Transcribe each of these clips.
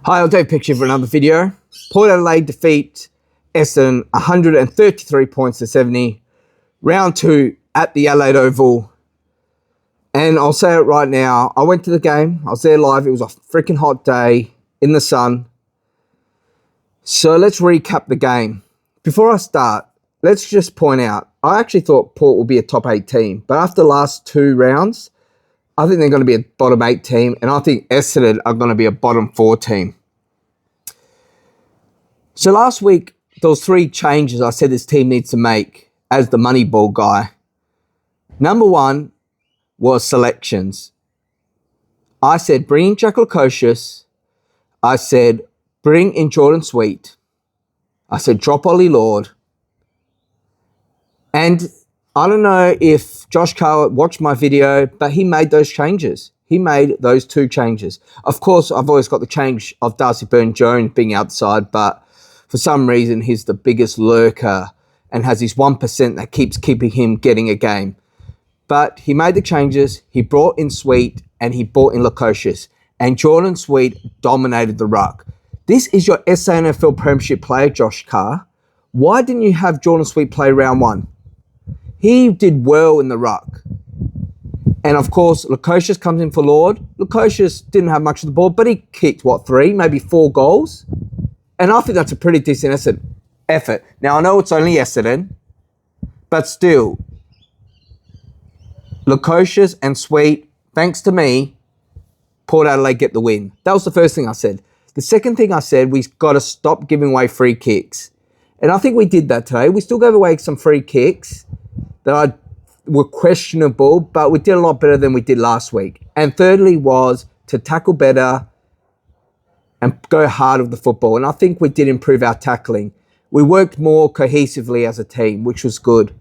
Hi, I'm Dave Picture for another video. Port Adelaide defeat Essendon 133 points to 70. Round 2 at the Adelaide Oval. And I'll say it right now, I went to the game. I was there live. It was a freaking hot day in the sun. So let's recap the game. Before I start, let's just point out, I actually thought Port would be a top 8 team. But after the last 2 rounds, I think they're going to be a bottom 8 team. And I think Essendon are going to be a bottom 4 team. So last week, there was 3 changes I said this team needs to make as the Moneyball guy. Number 1 was selections. I said bring in Jack Lukosius. I said bring in Jordan Sweet. I said drop Ollie Lord. And I don't know if Josh Carr watched my video, but he made those changes. He made those 2 changes. Of course, I've always got the change of Darcy Byrne-Jones being outside, but for some reason, he's the biggest lurker and has his 1% that keeps keeping him getting a game. But he made the changes. He brought in Sweet and he brought in Lukosius. And Jordan Sweet dominated the ruck. This is your SANFL Premiership player, Josh Carr. Why didn't you have Jordan Sweet play round 1? He did well in the ruck. And of course, Lukosius comes in for Lord. Lukosius didn't have much of the ball, but he kicked, 3, maybe 4 goals? And I think that's a pretty decent effort. Now, I know it's only Essendon, but still, Lukosius and Sweet, thanks to me, Port Adelaide get the win. That was the first thing I said. The second thing I said, we've got to stop giving away free kicks. And I think we did that today. We still gave away some free kicks that were questionable, but we did a lot better than we did last week. And thirdly was to tackle better and go hard with the football. And I think we did improve our tackling. We worked more cohesively as a team, which was good.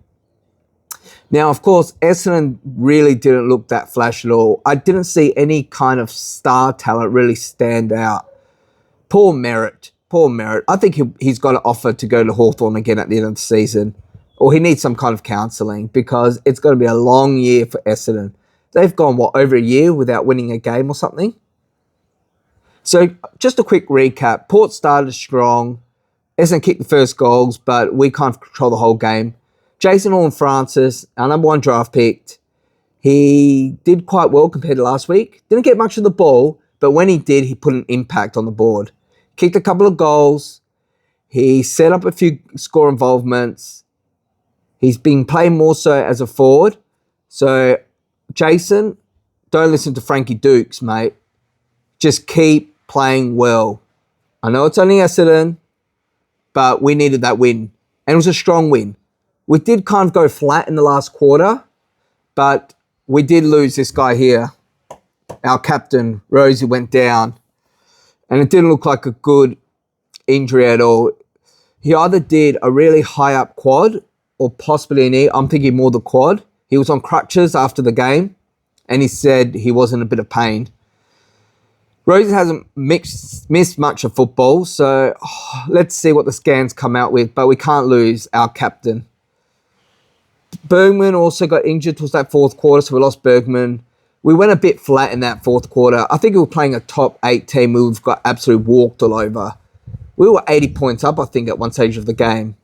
Now, of course, Essendon really didn't look that flash at all. I didn't see any kind of star talent really stand out. Poor Merritt. I think he's got an offer to go to Hawthorn again at the end of the season. Or he needs some kind of counselling because it's going to be a long year for Essendon. They've gone, over a year without winning a game or something? So just a quick recap. Port started strong. Essendon kicked the first goals, but we can't control the whole game. Jason Horne-Francis, our number 1 draft pick, he did quite well compared to last week. Didn't get much of the ball, but when he did, he put an impact on the board. Kicked a couple of goals. He set up a few score involvements. He's been playing more so as a forward. So, Jason, don't listen to Frankie Dukes, mate. Just keep playing well. I know it's only Essendon, but we needed that win. And it was a strong win. We did kind of go flat in the last quarter, but we did lose this guy here. Our captain, Rosie, went down. And it didn't look like a good injury at all. He either did a really high up quad or possibly a knee. I'm thinking more the quad. He was on crutches after the game, and he said he was in a bit of pain. Rosie hasn't missed much of football, so let's see what the scans come out with. But we can't lose our captain. Bergman also got injured towards that 4th quarter, so we lost Bergman. We went a bit flat in that 4th quarter. I think we were playing a top 8 team. We've got absolutely walked all over. We were 80 points up, I think, at one stage of the game.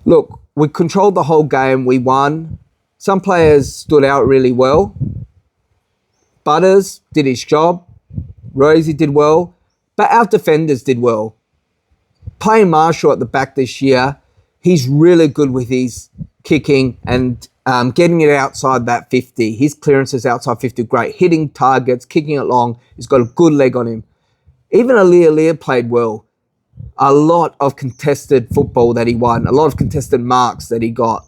Look, we controlled the whole game. We won. Some players stood out really well. Butters did his job. Rosie did well. But our defenders did well. Playing Marshall at the back this year, he's really good with his kicking and getting it outside that 50. His clearances outside 50 great. Hitting targets, kicking it long. He's got a good leg on him. Even Lear played well. A lot of contested football that he won. A lot of contested marks that he got.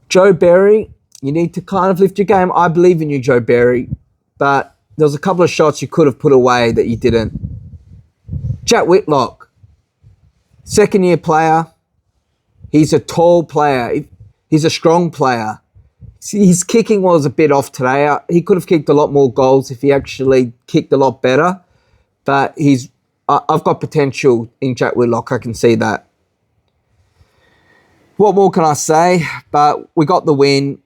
Joe Berry, you need to kind of lift your game. I believe in you, Joe Berry. But there was a couple of shots you could have put away that you didn't. Jack Whitlock, 2nd-year player. He's a tall player. He's a strong player. His kicking was a bit off today. He could have kicked a lot more goals if he actually kicked a lot better. But I've got potential in Jack Whitlock. I can see that. What more can I say? But we got the win.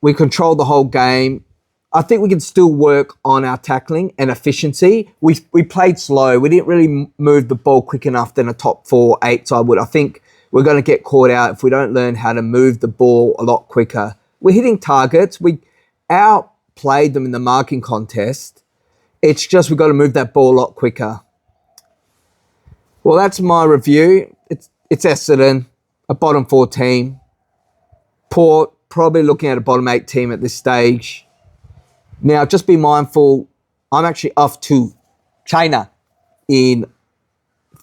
We controlled the whole game. I think we can still work on our tackling and efficiency. We played slow. We didn't really move the ball quick enough than a top 4, 8 side would. I think we're going to get caught out if we don't learn how to move the ball a lot quicker. We're hitting targets. We outplayed them in the marking contest. It's just we've got to move that ball a lot quicker. Well, that's my review. It's Essendon, a bottom 4 team. Port, probably looking at a bottom 8 team at this stage. Now, just be mindful, I'm actually off to China in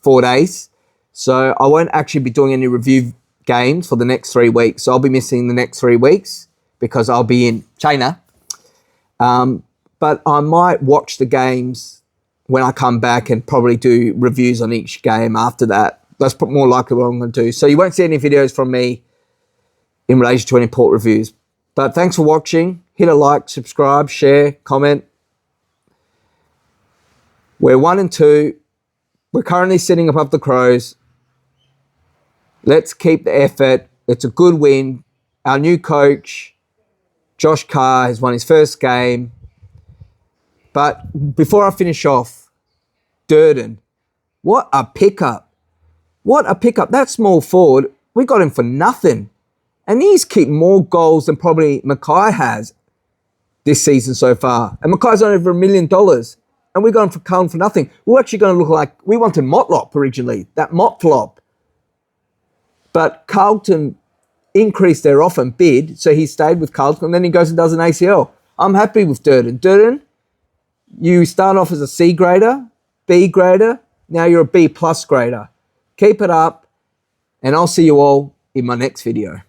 4 days. So I won't actually be doing any review games for the next 3 weeks. So I'll be missing the next 3 weeks because I'll be in China. But I might watch the games when I come back and probably do reviews on each game after that. That's more likely what I'm going to do. So you won't see any videos from me in relation to any Port reviews. But thanks for watching. Hit a like, subscribe, share, comment. We're 1 and 2. We're currently sitting above the Crows. Let's keep the effort. It's a good win. Our new coach, Josh Carr, has won his first game. But before I finish off, Durden, what a pickup. What a pickup. That small forward, we got him for nothing. And he's kicked more goals than probably Mackay has this season so far. And Mackay's on over $1 million. And we got him for Carlton for nothing. We're actually going to look like, we wanted Motlop originally, that Motlop. But Carlton increased their offer and bid, so he stayed with Carlton, and then he goes and does an ACL. I'm happy with Durden. Durden, you start off as a C grader, B grader, now you're a B plus grader. Keep it up, and I'll see you all in my next video.